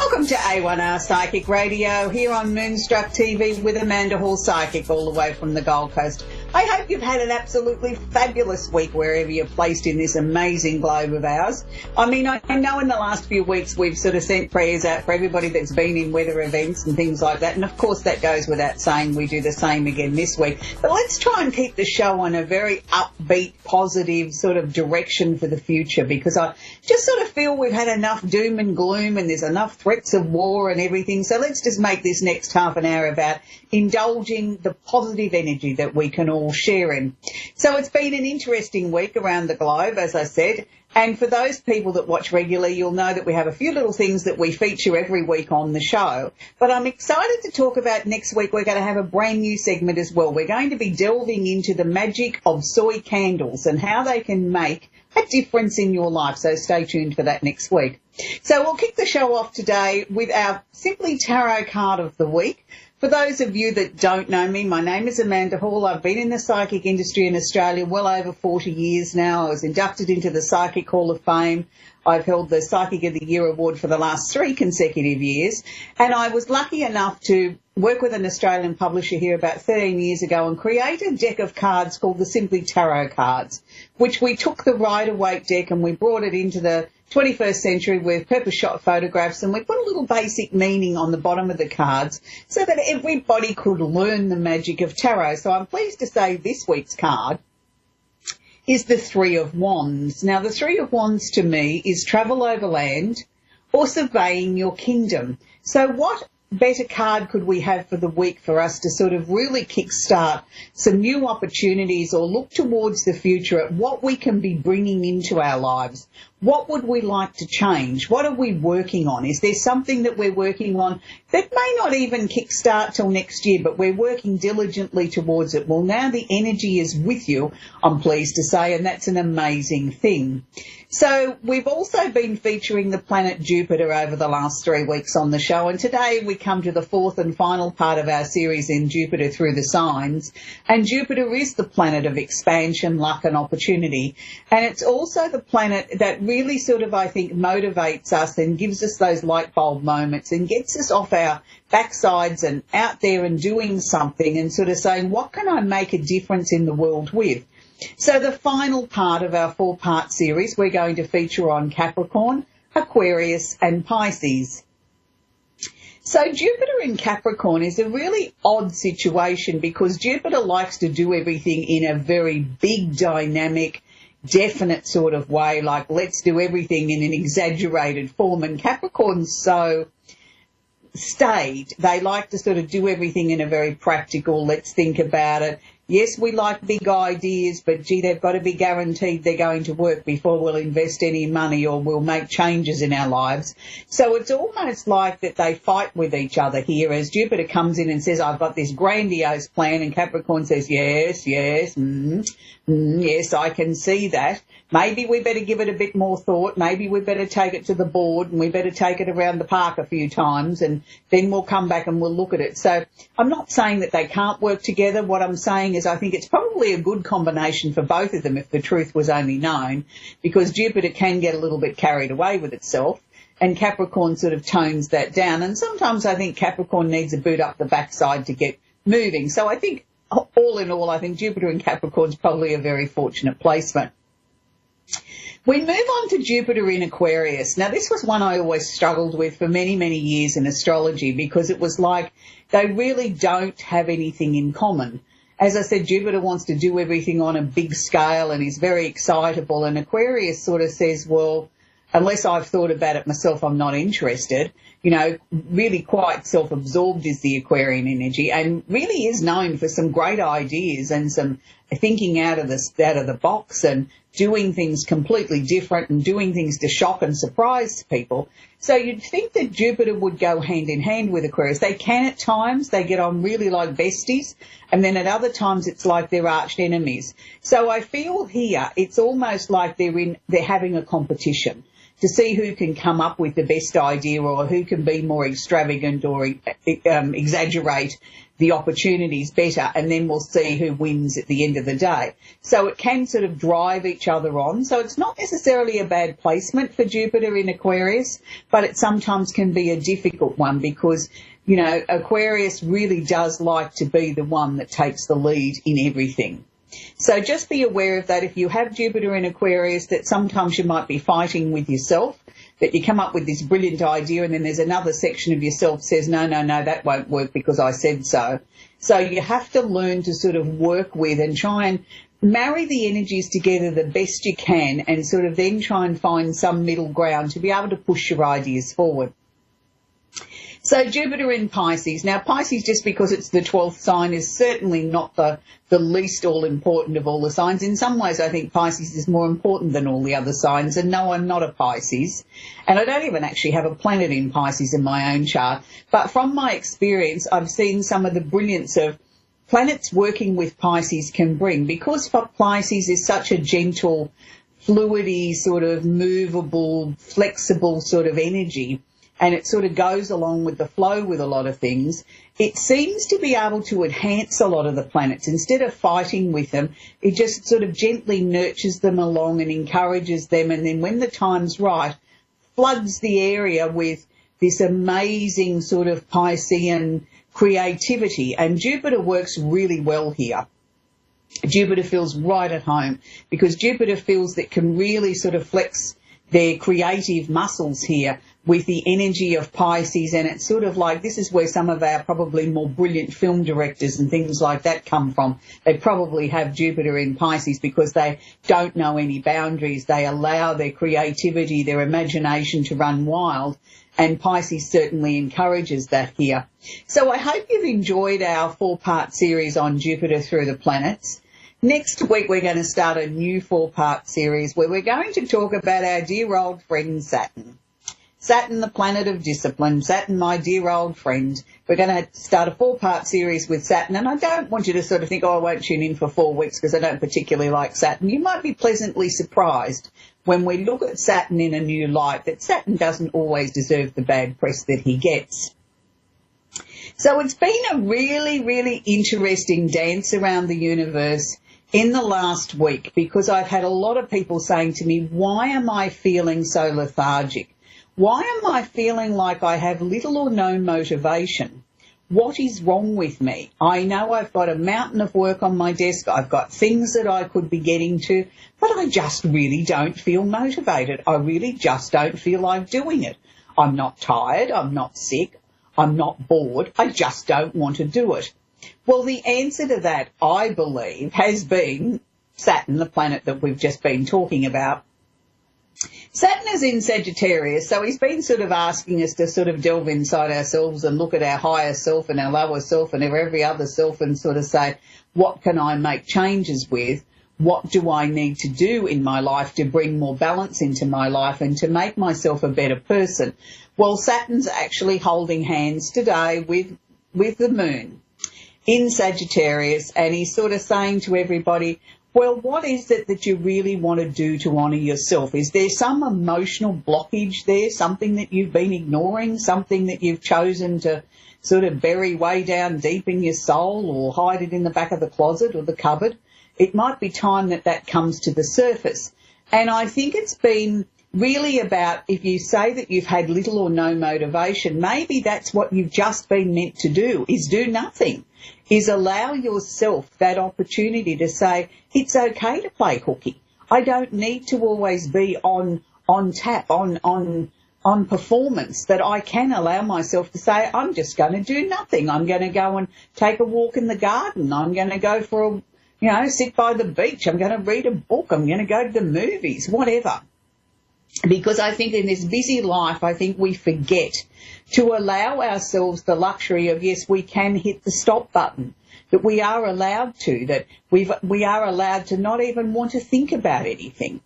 Welcome to A1R Psychic Radio here on Moonstruck TV with Amanda Hall Psychic all the way from the Gold Coast. I hope you've had an absolutely fabulous week wherever you're placed in this amazing globe of ours. I mean, I know in the last few weeks we've sort of sent prayers out for everybody that's been in weather events and things like that, and of course that goes without saying. We do the same again this week. But let's try and keep the show on a very upbeat, positive sort of direction for the future, because I just sort of feel we've had enough doom and gloom and there's enough threats of war and everything. So let's just make this next half an hour about indulging the positive energy that we can all share in. So it's been an interesting week around the globe, as I said. And for those people that watch regularly, you'll know that we have a few little things that we feature every week on the show. But I'm excited to talk about next week. We're going to have a brand new segment as well. We're going to be delving into the magic of soy candles and how they can make a difference in your life. So stay tuned for that next week. So we'll kick the show off today with our Simply Tarot card of the week. For those of you that don't know me, my name is Amanda Hall. I've been in the psychic industry in Australia well over 40 years now. I was inducted into the Psychic Hall of Fame. I've held the Psychic of the Year award for the last 3 consecutive years. And I was lucky enough to work with an Australian publisher here about 13 years ago and create a deck of cards called the Simply Tarot cards, which we took the Rider-Waite deck and we brought it into the 21st century with purpose-shot photographs, and we put a little basic meaning on the bottom of the cards so that everybody could learn the magic of tarot. So I'm pleased to say this week's card is the Three of Wands. Now, the Three of Wands to me is travel overland or surveying your kingdom. So what better card could we have for the week for us to sort of really kickstart some new opportunities or look towards the future at what we can be bringing into our lives? What would we like to change? What are we working on? Is there something that we're working on that may not even kickstart till next year, but we're working diligently towards it? Well, now the energy is with you, I'm pleased to say, and that's an amazing thing. So we've also been featuring the planet Jupiter over the last 3 weeks on the show, and today we come to the 4th and final part of our series in Jupiter Through the Signs. And Jupiter is the planet of expansion, luck and opportunity, and it's also the planet that really sort of, I think, motivates us and gives us those light bulb moments and gets us off our backsides and out there and doing something and sort of saying, what can I make a difference in the world with? So the final part of our 4-part series, we're going to feature on Capricorn, Aquarius and Pisces. So Jupiter in Capricorn is a really odd situation because Jupiter likes to do everything in a very big, dynamic, definite sort of way, like let's do everything in an exaggerated form. And Capricorn's so staid. They like to sort of do everything in a very practical, let's think about it. Yes, we like big ideas, but gee, they've got to be guaranteed they're going to work before we'll invest any money or we'll make changes in our lives. So it's almost like that they fight with each other here as Jupiter comes in and says, I've got this grandiose plan, and Capricorn says, yes, yes, I can see that. Maybe we better give it a bit more thought. Maybe we better take it to the board and we better take it around the park a few times and then we'll come back and we'll look at it. So I'm not saying that they can't work together. What I'm saying is I think it's probably a good combination for both of them if the truth was only known, because Jupiter can get a little bit carried away with itself and Capricorn sort of tones that down. And sometimes I think Capricorn needs a boot up the backside to get moving. So I think all in all, I think Jupiter in Capricorn is probably a very fortunate placement. We move on to Jupiter in Aquarius. Now, this was one I always struggled with for many, many years in astrology because it was like they really don't have anything in common. As I said, Jupiter wants to do everything on a big scale and is very excitable, and Aquarius sort of says, well, unless I've thought about it myself, I'm not interested. You know, really quite self-absorbed is the Aquarian energy and really is known for some great ideas and some thinking out of the box and doing things completely different and doing things to shock and surprise people. So you'd think that Jupiter would go hand in hand with Aquarius. They can at times. They get on really like besties, and then at other times it's like they're arch enemies. So I feel here it's almost like they're having a competition. to see who can come up with the best idea or who can be more extravagant or exaggerate the opportunities better, and then we'll see who wins at the end of the day. So it can sort of drive each other on. So it's not necessarily a bad placement for Jupiter in Aquarius, but it sometimes can be a difficult one because, you know, Aquarius really does like to be the one that takes the lead in everything. So just be aware of that if you have Jupiter in Aquarius, that sometimes you might be fighting with yourself, that you come up with this brilliant idea and then there's another section of yourself says, no, that won't work because I said so. So you have to learn to sort of work with and try and marry the energies together the best you can and sort of then try and find some middle ground to be able to push your ideas forward. So Jupiter in Pisces. Now, Pisces, just because it's the 12th sign, is certainly not the least all-important of all the signs. In some ways, I think Pisces is more important than all the other signs. And no, I'm not a Pisces. And I don't even actually have a planet in Pisces in my own chart. But from my experience, I've seen some of the brilliance of planets working with Pisces can bring. Because Pisces is such a gentle, fluidy, sort of movable, flexible sort of energy, and it sort of goes along with the flow with a lot of things, it seems to be able to enhance a lot of the planets. Instead of fighting with them, it just sort of gently nurtures them along and encourages them, and then when the time's right, floods the area with this amazing sort of Piscean creativity. And Jupiter works really well here. Jupiter feels right at home because Jupiter feels that can really sort of flex their creative muscles here with the energy of Pisces, and it's sort of like this is where some of our probably more brilliant film directors and things like that come from. They probably have Jupiter in Pisces because they don't know any boundaries. They allow their creativity, their imagination to run wild, and Pisces certainly encourages that here. So I hope you've enjoyed our 4-part series on Jupiter through the planets. Next week, we're going to start a new 4-part series where we're going to talk about our dear old friend Saturn. Saturn, the planet of discipline. Saturn, my dear old friend. We're going to start a 4-part series with Saturn, and I don't want you to sort of think, oh, I won't tune in for 4 weeks because I don't particularly like Saturn. You might be pleasantly surprised when we look at Saturn in a new light that Saturn doesn't always deserve the bad press that he gets. So it's been a really, really interesting dance around the universe in the last week because I've had a lot of people saying to me, why am I feeling so lethargic? Why am I feeling like I have little or no motivation? What is wrong with me? I know I've got a mountain of work on my desk. I've got things that I could be getting to, but I just really don't feel motivated. I really just don't feel like doing it. I'm not tired. I'm not sick. I'm not bored. I just don't want to do it. Well, the answer to that, I believe, has been Saturn, the planet that we've just been talking about. Saturn is in Sagittarius, so he's been sort of asking us to sort of delve inside ourselves and look at our higher self and our lower self and every other self and sort of say, what can I make changes with? What do I need to do in my life to bring more balance into my life and to make myself a better person? Well, Saturn's actually holding hands today with the moon in Sagittarius, and he's sort of saying to everybody, well, what is it that you really want to do to honour yourself? Is there some emotional blockage there, something that you've been ignoring, something that you've chosen to sort of bury way down deep in your soul or hide it in the back of the closet or the cupboard? It might be time that that comes to the surface. And I think it's been really about, if you say that you've had little or no motivation, maybe that's what you've just been meant to do, is do nothing, is allow yourself that opportunity to say, it's okay to play hooky. I don't need to always be on tap, on performance, that I can allow myself to say, I'm just going to do nothing. I'm going to go and take a walk in the garden. I'm going to go for sit by the beach. I'm going to read a book. I'm going to go to the movies, whatever. Because I think in this busy life, I think we forget to allow ourselves the luxury of, yes, we can hit the stop button, that we are allowed to, that we are allowed to not even want to think about anything.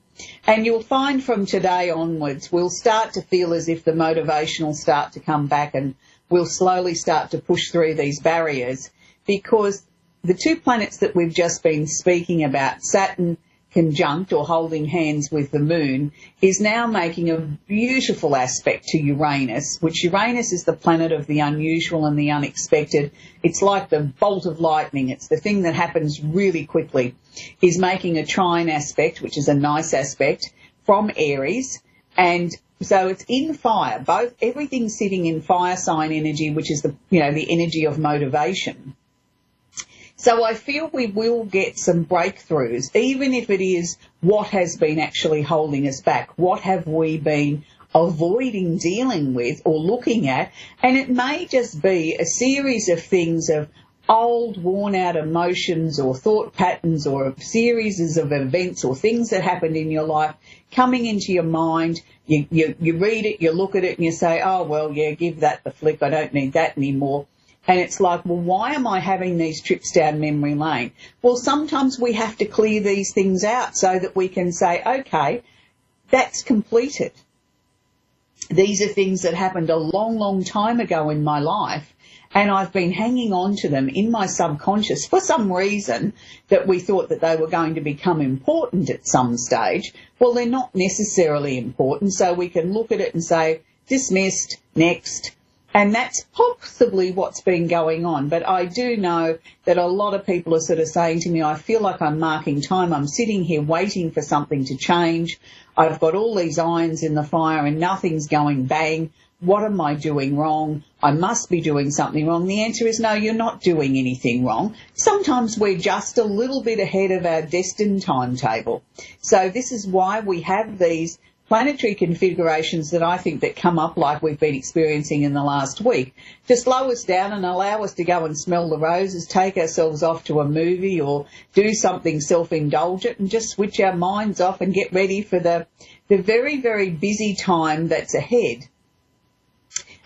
And you'll find from today onwards, we'll start to feel as if the motivation will start to come back and we'll slowly start to push through these barriers, because the 2 planets that we've just been speaking about, Saturn conjunct or holding hands with the moon is now making a beautiful aspect to Uranus, which Uranus is the planet of the unusual and the unexpected. It's like the bolt of lightning. It's the thing that happens really quickly. Is making a trine aspect, which is a nice aspect, from Aries. And so it's in fire. Everything's sitting in fire sign energy, which is the energy of motivation. So I feel we will get some breakthroughs, even if it is what has been actually holding us back. What have we been avoiding dealing with or looking at? And it may just be a series of things of old, worn-out emotions or thought patterns or a series of events or things that happened in your life coming into your mind. You read it, you look at it, and you say, oh, well, yeah, give that the flick. I don't need that anymore. And it's like, well, why am I having these trips down memory lane? Well, sometimes we have to clear these things out so that we can say, okay, that's completed. These are things that happened a long, long time ago in my life, and I've been hanging on to them in my subconscious for some reason that we thought that they were going to become important at some stage. Well, they're not necessarily important, so we can look at it and say, dismissed, next. And that's possibly what's been going on. But I do know that a lot of people are sort of saying to me, I feel like I'm marking time. I'm sitting here waiting for something to change. I've got all these irons in the fire and nothing's going bang. What am I doing wrong? I must be doing something wrong. The answer is no, you're not doing anything wrong. Sometimes we're just a little bit ahead of our destined timetable. So this is why we have these planetary configurations that I think that come up like we've been experiencing in the last week to slow us down and allow us to go and smell the roses, take ourselves off to a movie or do something self-indulgent and just switch our minds off and get ready for the very, very busy time that's ahead.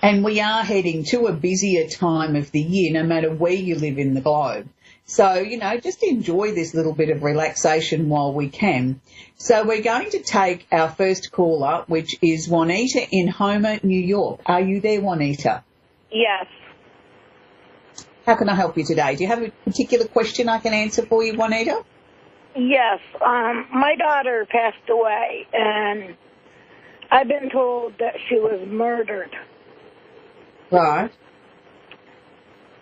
And we are heading to a busier time of the year, no matter where you live in the globe. So, just enjoy this little bit of relaxation while we can. So we're going to take our first caller, which is Juanita in Homer, New York. Are you there, Juanita? Yes. How can I help you today? Do you have a particular question I can answer for you, Juanita? Yes. My daughter passed away, and I've been told that she was murdered. Right.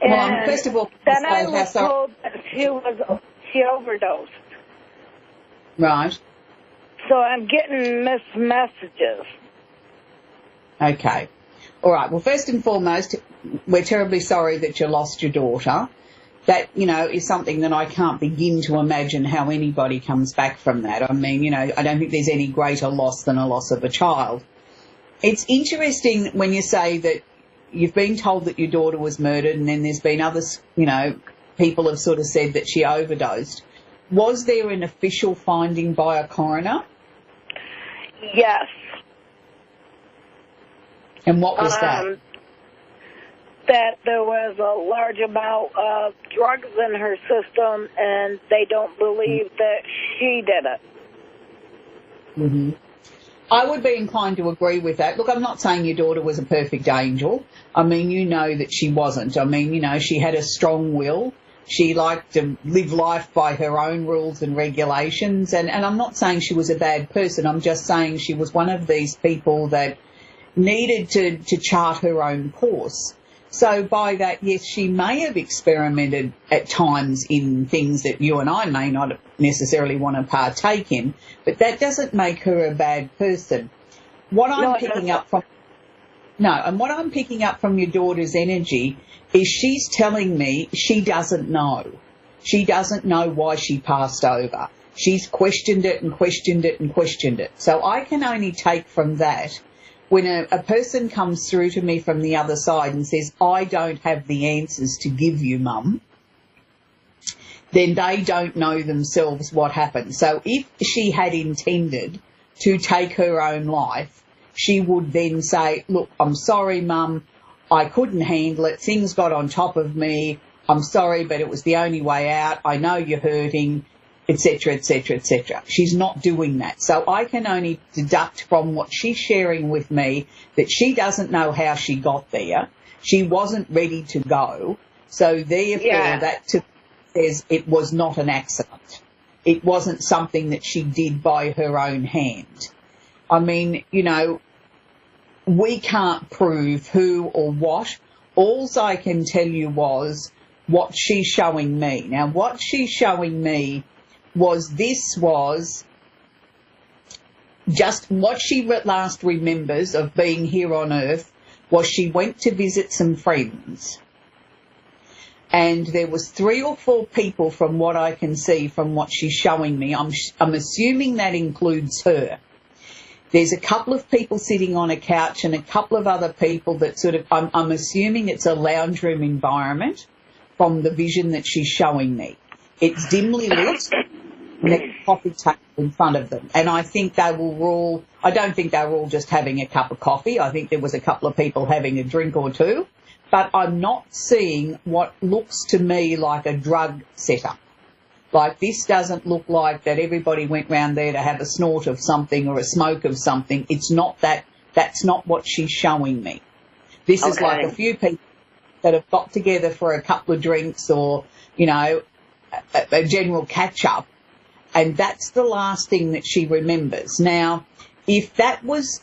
And well, first of all, then I was told that she overdosed. Right. So I'm getting missed messages. Okay. All right. Well, first and foremost, we're terribly sorry that you lost your daughter. That, is something that I can't begin to imagine how anybody comes back from that. I mean, I don't think there's any greater loss than a loss of a child. It's interesting when you say that you've been told that your daughter was murdered and then there's been others, people have sort of said that she overdosed. Was there an official finding by a coroner? Yes. And what was that? That there was a large amount of drugs in her system and they don't believe that she did it. Mm-hmm. I would be inclined to agree with that. Look, I'm not saying your daughter was a perfect angel. I mean, you know that she wasn't. I mean, she had a strong will. She liked to live life by her own rules and regulations. And I'm not saying she was a bad person. I'm just saying she was one of these people that needed to chart her own course. So by that, yes, she may have experimented at times in things that you and I may not necessarily want to partake in, but that doesn't make her a bad person. What I'm picking up from your daughter's energy is she's telling me she doesn't know. She doesn't know why she passed over. She's questioned it and questioned it and questioned it. So I can only take from that when a person comes through to me from the other side and says, I don't have the answers to give you, Mum, then they don't know themselves what happened. So if she had intended to take her own life, she would then say, look, I'm sorry, Mum, I couldn't handle it. Things got on top of me. I'm sorry, but it was the only way out. I know you're hurting, etc., etc., etc. She's not doing that. So I can only deduct from what she's sharing with me that she doesn't know how she got there. She wasn't ready to go. So therefore that says it was not an accident. it wasn't something that she did by her own hand. I mean, you know, we can't prove who or what. All I can tell you was what she's showing me. Now, what she's showing me was just what she last remembers of being here on Earth was she went to visit some friends. And there was 3 or 4 people from what I can see from what she's showing me. I'm assuming that includes her. There's a couple of people sitting on a couch and a couple of other people that sort of, I'm assuming it's a lounge room environment from the vision that she's showing me. It's dimly lit and there's a coffee table in front of them. And I think they were all, I don't think they were all just having a cup of coffee. I think there was a couple of people having a drink or two. But I'm not seeing what looks to me like a drug setup. Like, this doesn't look like that everybody went round there to have a snort of something or a smoke of something. It's not that. That's not what she's showing me. This is like a few people that have got together for a couple of drinks or, you know, a general catch-up, and that's the last thing that she remembers. Now, if that was,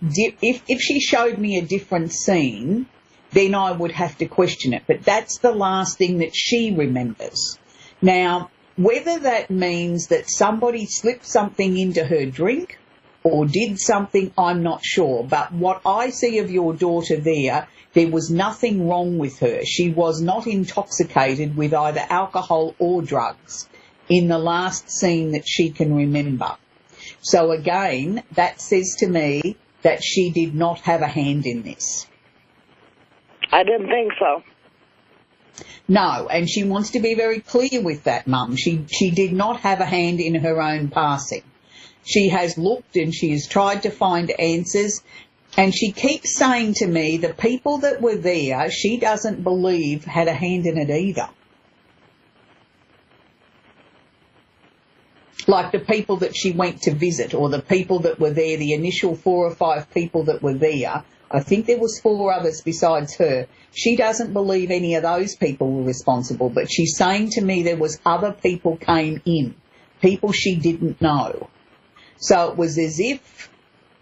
if she showed me a different scene, then I would have to question it. But that's the last thing that she remembers. Now, whether that means that somebody slipped something into her drink or did something, I'm not sure. But what I see of your daughter there was nothing wrong with her. She was not intoxicated with either alcohol or drugs in the last scene that she can remember. So again, that says to me that she did not have a hand in this. I didn't think so. No, and she wants to be very clear with that, Mum. She did not have a hand in her own passing. She has looked and she has tried to find answers, and she keeps saying to me the people that were there, she doesn't believe had a hand in it either. Like the people that she went to visit or the people that were there, the initial 4 or 5 people that were there, I think there was 4 others besides her. She doesn't believe any of those people were responsible, but she's saying to me there was other people came in, people she didn't know. So it was as if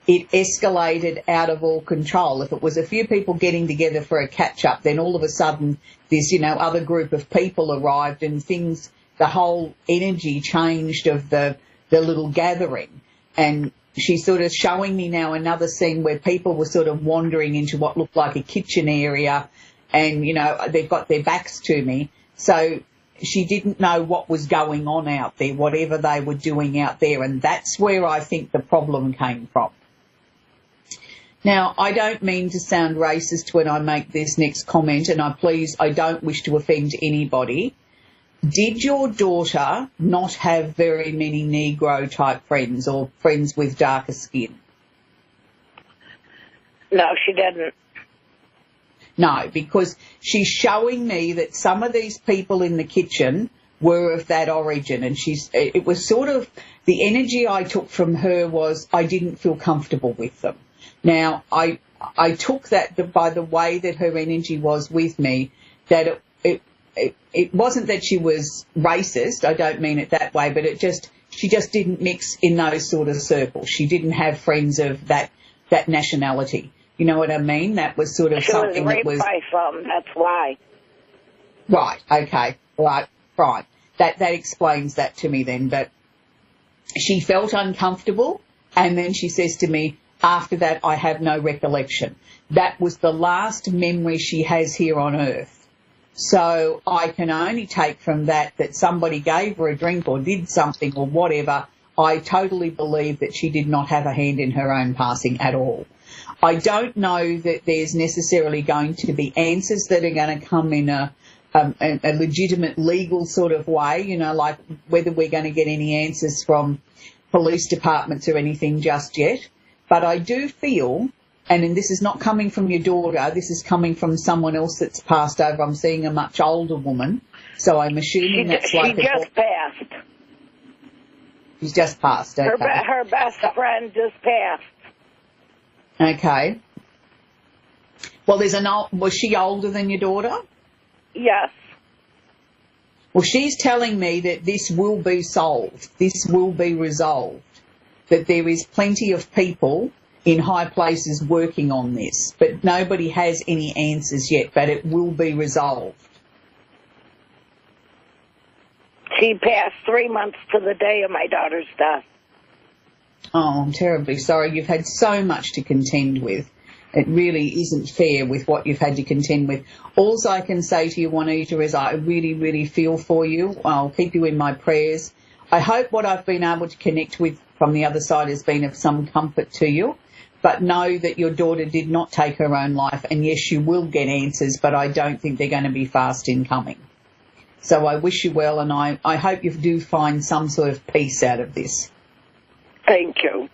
it escalated out of all control. If it was a few people getting together for a catch-up, then all of a sudden this, you know, other group of people arrived and things, the whole energy changed of the little gathering. And she's sort of showing me now another scene where people were sort of wandering into what looked like a kitchen area and, you know, they've got their backs to me. So she didn't know what was going on out there, whatever they were doing out there, and that's where I think the problem came from. Now, I don't mean to sound racist when I make this next comment, and I don't wish to offend anybody. Did your daughter not have very many Negro-type friends or friends with darker skin? No, she didn't. No, because she's showing me that some of these people in the kitchen were of that origin, and it was sort of, the energy I took from her was I didn't feel comfortable with them. Now, I took that by the way that her energy was with me, that it wasn't that she was racist, I don't mean it that way, but she just didn't mix in those sort of circles. She didn't have friends of that nationality. You know what I mean? That was sort of something that was... She was raped by some, that's why. Right, okay, right, fine. That explains that to me then, but she felt uncomfortable, and then she says to me, after that, I have no recollection. That was the last memory she has here on Earth. So I can only take from that somebody gave her a drink or did something or whatever. I totally believe that she did not have a hand in her own passing at all. I don't know that there's necessarily going to be answers that are going to come in a legitimate legal sort of way, you know, like whether we're going to get any answers from police departments or anything just yet. But I do feel, and this is not coming from your daughter, this is coming from someone else that's passed over. I'm seeing a much older woman, so I'm assuming that's like... She just passed. She's just passed, okay. Her best friend just passed. Okay. Well, was she older than your daughter? Yes. Well, she's telling me that this will be solved. This will be resolved. That there is plenty of people in high places working on this, but nobody has any answers yet, but it will be resolved. She passed 3 months to the day of my daughter's death. Oh, I'm terribly sorry. You've had so much to contend with. It really isn't fair with what you've had to contend with. All I can say to you, Juanita, is I really, really feel for you. I'll keep you in my prayers. I hope what I've been able to connect with from the other side has been of some comfort to you. But know that your daughter did not take her own life, and yes, you will get answers, but I don't think they're going to be fast in coming. So I wish you well, and I hope you do find some sort of peace out of this. Thank you.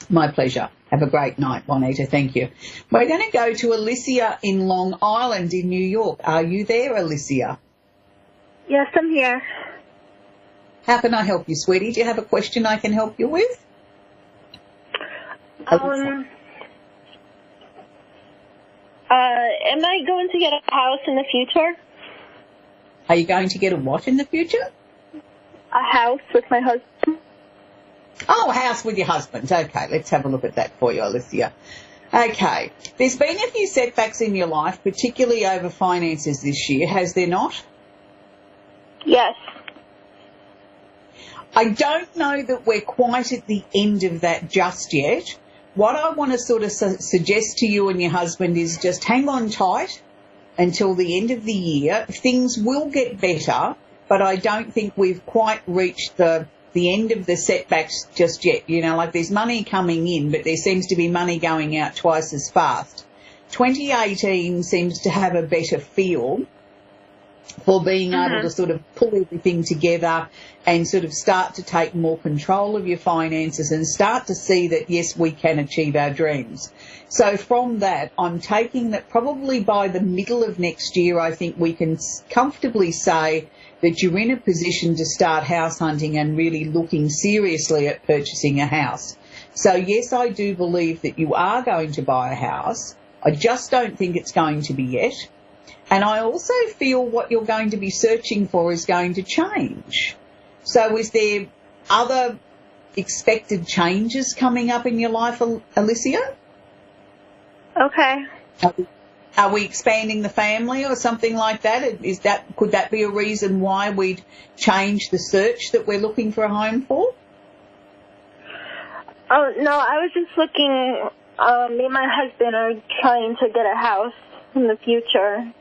My pleasure. Have a great night, Juanita. Thank you. We're going to go to Alicia in Long Island in New York. Are you there, Alicia? Yes, I'm here. How can I help you, sweetie? Do you have a question I can help you with? Am I going to get a house in the future? Are you going to get a what in the future? A house with my husband. Oh, a house with your husband. Okay, let's have a look at that for you, Alicia. Okay, there's been a few setbacks in your life, particularly over finances this year, has there not? Yes. I don't know that we're quite at the end of that just yet. What I want to sort of suggest to you and your husband is just hang on tight until the end of the year. Things will get better, but I don't think we've quite reached the end of the setbacks just yet. You know, like there's money coming in, but there seems to be money going out twice as fast. 2018 seems to have a better feel for being able to sort of pull everything together and sort of start to take more control of your finances and start to see that, yes, we can achieve our dreams. So from that, I'm taking that probably by the middle of next year, I think we can comfortably say that you're in a position to start house hunting and really looking seriously at purchasing a house. So, yes, I do believe that you are going to buy a house. I just don't think it's going to be yet. And I also feel what you're going to be searching for is going to change. So is there other expected changes coming up in your life, Alicia? Okay. Are we expanding the family or something like that? Could that be a reason why we'd change the search that we're looking for a home for? Oh, no, I was just looking, me and my husband are trying to get a house in the future.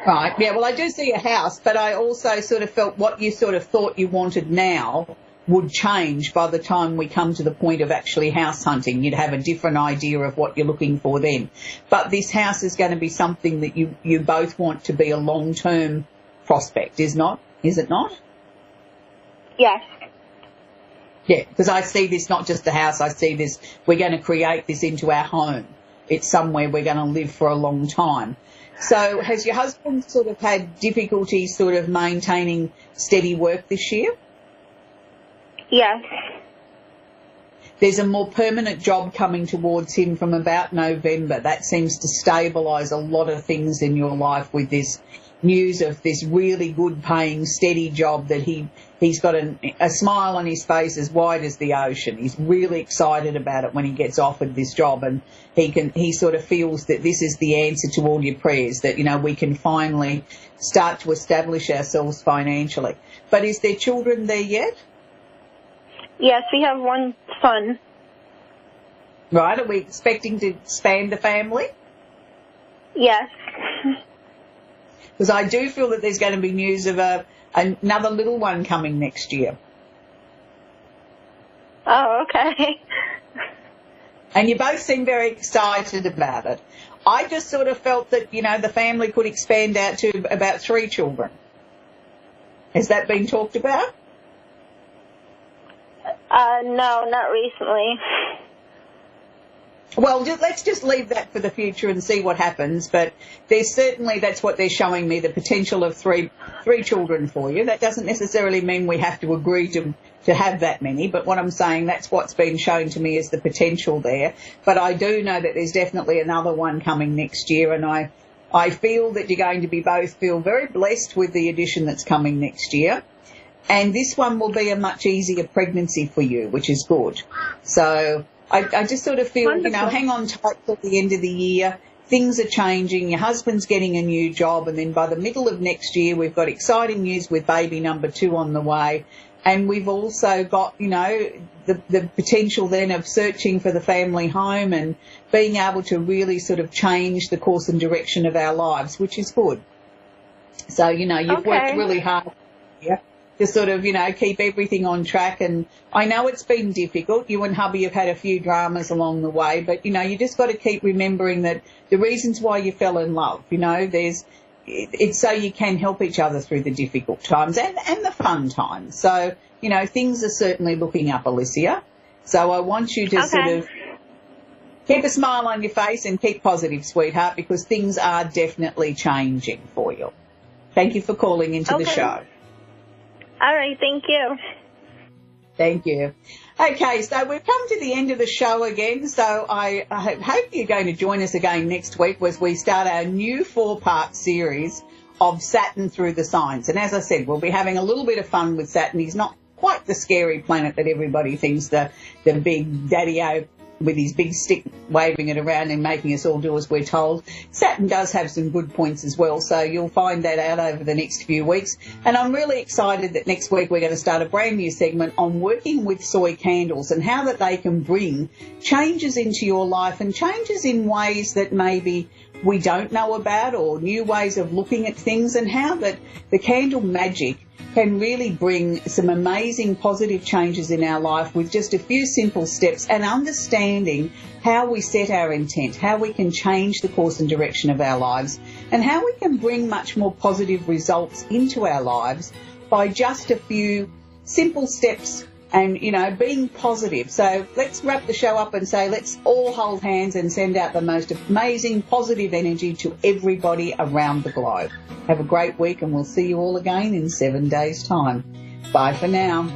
Right, yeah, well, I do see a house, but I also sort of felt what you sort of thought you wanted now would change by the time we come to the point of actually house hunting. You'd have a different idea of what you're looking for then. But this house is going to be something that you both want to be a long-term prospect, is it not? Yes. Yeah, because I see this not just a house, I see this, we're going to create this into our home. It's somewhere we're going to live for a long time. So has your husband sort of had difficulty sort of maintaining steady work this year? Yes. There's a more permanent job coming towards him from about November. That seems to stabilise a lot of things in your life with this news of this really good paying, steady job that he's got a smile on his face as wide as the ocean. He's really excited about it when he gets offered this job, and he sort of feels that this is the answer to all your prayers, that, you know, we can finally start to establish ourselves financially. But is there children there yet? Yes, we have one son. Right, are we expecting to expand the family? Yes. Because I do feel that there's going to be news of another little one coming next year. Oh, okay. And you both seem very excited about it. I just sort of felt that, you know, the family could expand out to about 3 children. Has that been talked about? No, not recently. Well, let's just leave that for the future and see what happens. But there's certainly, that's what they're showing me, the potential of three children for you. That doesn't necessarily mean we have to agree to have that many. But what I'm saying, that's what's been shown to me as the potential there. But I do know that there's definitely another one coming next year. And I feel that you're going to be both feel very blessed with the addition that's coming next year. And this one will be a much easier pregnancy for you, which is good. So I just sort of feel, Wonderful. hang on tight till the end of the year. Things are changing. Your husband's getting a new job. And then by the middle of next year, we've got exciting news with baby number 2 on the way. And we've also got, the potential then of searching for the family home and being able to really sort of change the course and direction of our lives, which is good. So, you've worked really hard here to sort of, keep everything on track. And I know it's been difficult. You and hubby have had a few dramas along the way, but, you just got to keep remembering that the reasons why you fell in love, it's so you can help each other through the difficult times and the fun times. So, things are certainly looking up, Alicia. So I want you to sort of keep a smile on your face and keep positive, sweetheart, because things are definitely changing for you. Thank you for calling into the show. All right, thank you. Thank you. Okay, so we've come to the end of the show again, so I hope you're going to join us again next week as we start our new 4-part series of Saturn through the signs. And as I said, we'll be having a little bit of fun with Saturn. He's not quite the scary planet that everybody thinks, the big daddy-o with his big stick waving it around and making us all do as we're told. Saturn does have some good points as well, so you'll find that out over the next few weeks. And I'm really excited that next week we're going to start a brand new segment on working with soy candles and how that they can bring changes into your life and changes in ways that maybe we don't know about or new ways of looking at things, and how that the candle magic can really bring some amazing positive changes in our life with just a few simple steps, and understanding how we set our intent, how we can change the course and direction of our lives, and how we can bring much more positive results into our lives by just a few simple steps and, being positive. So let's wrap the show up and say let's all hold hands and send out the most amazing positive energy to everybody around the globe. Have a great week, and we'll see you all again in 7 days' time. Bye for now.